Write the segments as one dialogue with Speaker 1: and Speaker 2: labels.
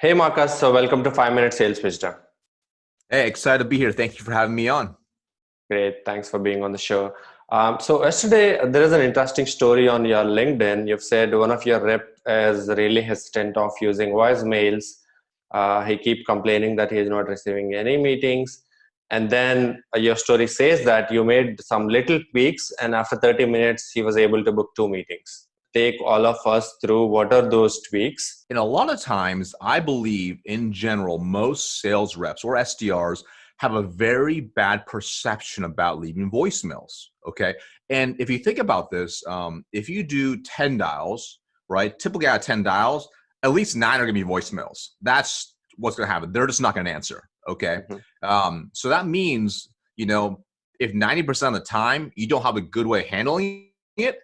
Speaker 1: Hey Marcus, so welcome to 5 Minute Sales Wisdom.
Speaker 2: Hey, excited to be here. Thank you for having me on.
Speaker 1: Great, thanks for being on the show. So yesterday there is an interesting story on your LinkedIn. You've said one of your rep is really hesitant of using voicemails. He keep complaining that he is not receiving any meetings. And then your story says that you made some little tweaks, and after 30 minutes he was able to book 2 meetings. Take all of us through what are those tweaks.
Speaker 2: And a lot of times, I believe in general, most sales reps or SDRs have a very bad perception about leaving voicemails. Okay. And if you think about this, if you do 10 dials, right, typically out of 10 dials, at least 9 are going to be voicemails. That's what's going to happen. They're just not going to answer. Okay. So that means, if 90% of the time you don't have a good way of handling it,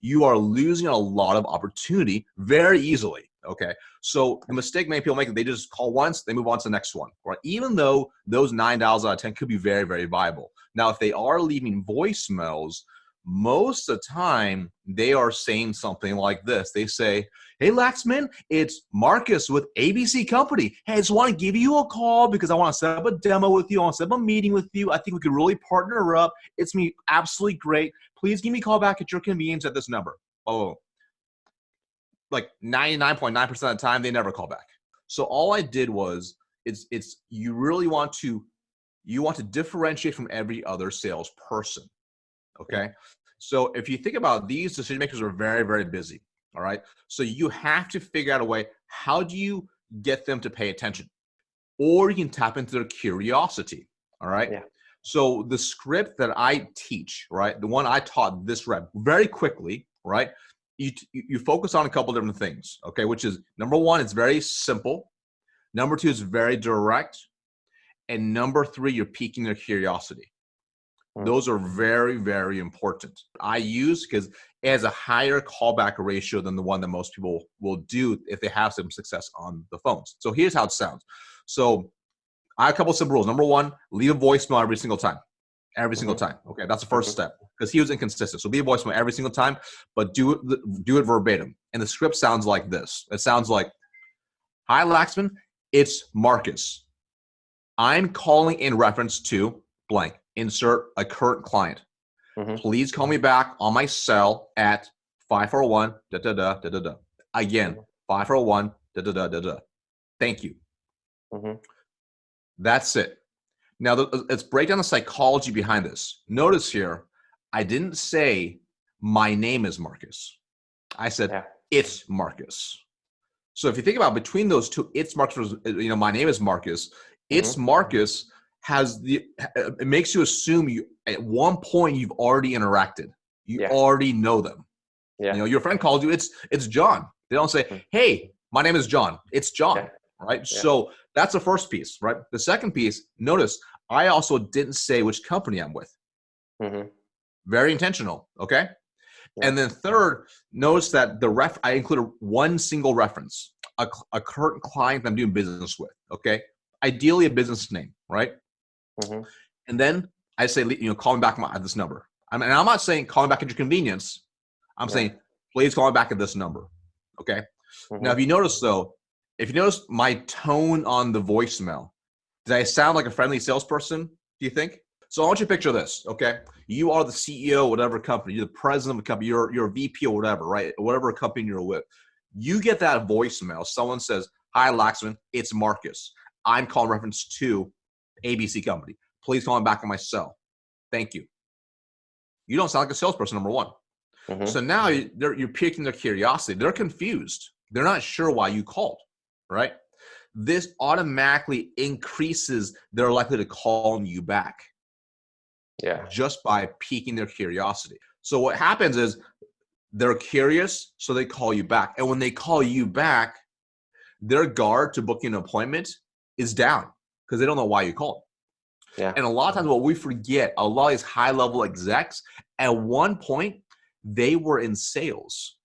Speaker 2: you are losing a lot of opportunity very easily. Okay. So the mistake many people make, they just call once, they move on to the next one, right? Even though those 9 dials out of 10 could be very, very viable. Now, if they are leaving voicemails, most of the time they are saying something like this. They say, "Hey, Laxman, it's Marcus with ABC Company. Hey, I just want to give you a call because I want to set up a demo with you. I want to set up a meeting with you. I think we could really partner up. It's me absolutely great. Please give me a call back at your convenience at this number." Oh, like 99.9% of the time, they never call back. So all I did was, you really want to differentiate from every other salesperson. Okay. So if you think about, these decision makers are very, very busy. All right. So you have to figure out a way, how do you get them to pay attention? Or you can tap into their curiosity. All right.
Speaker 1: Yeah.
Speaker 2: So the script that I teach, right, the one I taught this rep very quickly, right, you focus on a couple different things, okay, which is, number one, it's very simple. Number two, is very direct. And number three, you're piquing their curiosity. Those are very, very important. I use, because it has a higher callback ratio than the one that most people will do if they have some success on the phones. So here's how it sounds. So I have a couple of simple rules. Number one, leave a voicemail every single time. Every single time. Okay, that's the first step, because he was inconsistent. So leave a voicemail every single time, but do it verbatim. And the script sounds like this. It sounds like, "Hi, Laxman, it's Marcus. I'm calling in reference to blank. Insert a current client. Please call me back on my cell at 541 da da da da da da. Again, 541 da da da da da. Thank you." That's it. Now, let's break down the psychology behind this. Notice here, I didn't say my name is Marcus. I said it's Marcus. So if you think about between those two, it's Marcus, my name is Marcus. It's Marcus it makes you assume at one point you've already interacted. You already know them. Your friend calls you, it's John. They don't say, "Hey, my name is John." It's John, right? So that's the first piece, right? The second piece, notice I also didn't say which company I'm with. Very intentional, okay? And then third, notice that I included one single reference, a current client I'm doing business with, okay? Ideally a business name, right? And then I say, call me back at this number. I'm not saying call me back at your convenience. I'm saying, please call me back at this number, okay? Now, if you notice my tone on the voicemail, did I sound like a friendly salesperson, do you think? So I want you to picture this, okay? You are the CEO of whatever company. You're the president of a company. You're a VP or whatever, right? Whatever company you're with. You get that voicemail. Someone says, "Hi, Laxman, it's Marcus. I'm calling reference to ABC Company. Please call me back on my cell. Thank you." You don't sound like a salesperson, number one. So now you're piquing their curiosity. They're confused. They're not sure why you called, right? This automatically increases their likelihood to call you back. Just by piquing their curiosity. So what happens is they're curious, so they call you back. And when they call you back, their guard to booking an appointment is down because they don't know why you called. And a lot of times what we forget, a lot of these high-level execs, at one point, they were in sales.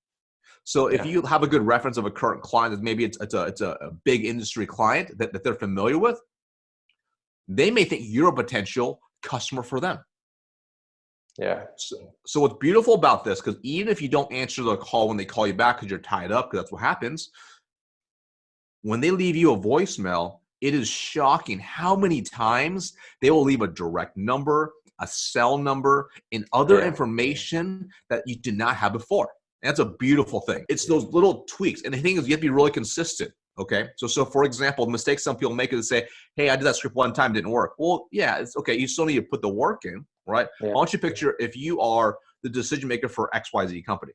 Speaker 2: So if you have a good reference of a current client, that maybe it's a big industry client that they're familiar with, they may think you're a potential customer for them. So what's beautiful about this, because even if you don't answer the call when they call you back because you're tied up, because that's what happens, when they leave you a voicemail, it is shocking how many times they will leave a direct number, a cell number, and other information that you did not have before. And that's a beautiful thing. It's those little tweaks. And the thing is, you have to be really consistent. Okay. So for example, the mistake some people make is say, hey, I did that script one time, didn't work. Well, yeah, it's okay. You still need to put the work in, right?
Speaker 1: Yeah.
Speaker 2: I want you to picture if you are the decision maker for XYZ company.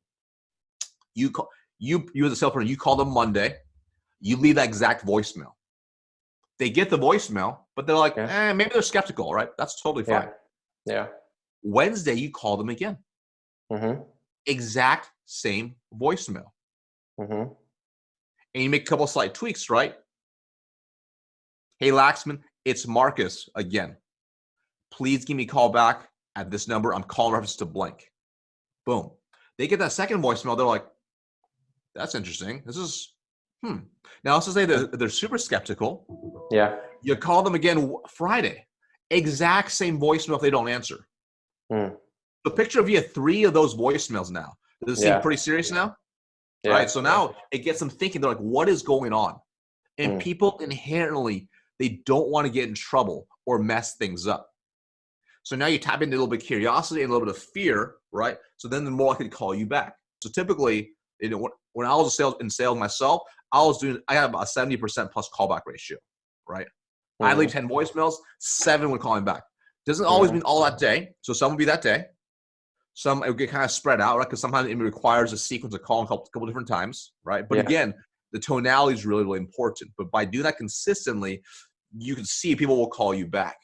Speaker 2: You as a salesperson, you call them Monday, you leave that exact voicemail. They get the voicemail, but they're like, maybe they're skeptical, right? That's totally fine.
Speaker 1: Yeah.
Speaker 2: Wednesday, you call them again. Exact same voicemail. And you make a couple of slight tweaks, right? Hey, Laxman, it's Marcus again. Please give me a call back at this number. I'm calling reference to blank. Boom. They get that second voicemail. They're like, that's interesting. This is, Now, let's just say they're super skeptical.
Speaker 1: Yeah.
Speaker 2: You call them again Friday. Exact same voicemail if they don't answer. The picture of you have 3 of those voicemails now. Does it seem pretty serious now? Yeah. Right. So now it gets them thinking. They're like, what is going on? And people inherently, they don't want to get in trouble or mess things up. So now you tap into a little bit of curiosity and a little bit of fear, right? So then they're more likely to call you back. So typically, when I was in sales myself, I have a 70% plus callback ratio, right? I leave 10 voicemails, 7 would call me back. Doesn't always mean all that day. So some would be that day. Some it would get kind of spread out, right? Because sometimes it requires a sequence of calling a couple different times, right? But again, the tonality is really, really important. But by doing that consistently, you can see people will call you back.